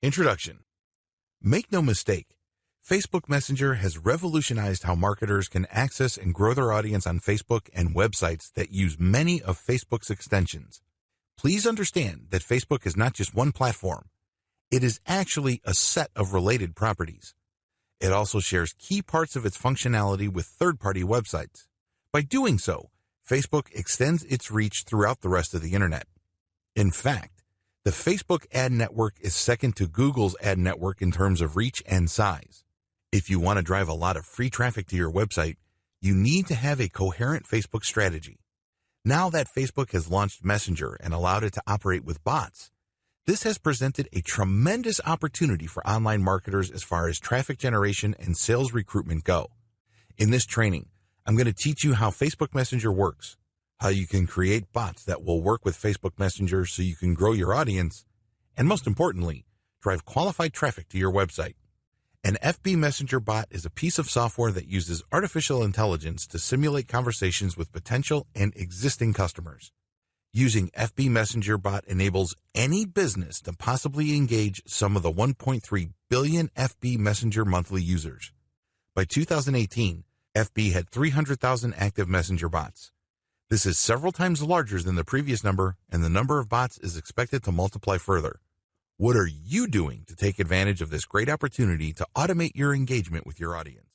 Introduction. Make no mistake, Facebook Messenger has revolutionized how marketers can access and grow their audience on Facebook and websites that use many of Facebook's extensions. Please understand that Facebook is not just one platform. It is actually a set of related properties. It also shares key parts of its functionality with third-party websites. By doing so, Facebook extends its reach throughout the rest of the internet. In fact, the Facebook ad network is second to Google's ad network in terms of reach and size. If you want to drive a lot of free traffic to your website, you need to have a coherent Facebook strategy. Now that Facebook has launched Messenger and allowed it to operate with bots, this has presented a tremendous opportunity for online marketers as far as traffic generation and sales recruitment go. In this training, I'm going to teach you how Facebook Messenger works, how you can create bots that will work with Facebook Messenger so you can grow your audience, and most importantly, drive qualified traffic to your website. An FB Messenger bot is a piece of software that uses artificial intelligence to simulate conversations with potential and existing customers. Using FB Messenger bot enables any business to possibly engage some of the 1.3 billion FB Messenger monthly users. By 2018, FB had 300,000 active Messenger bots. This is several times larger than the previous number, and the number of bots is expected to multiply further. What are you doing to take advantage of this great opportunity to automate your engagement with your audience?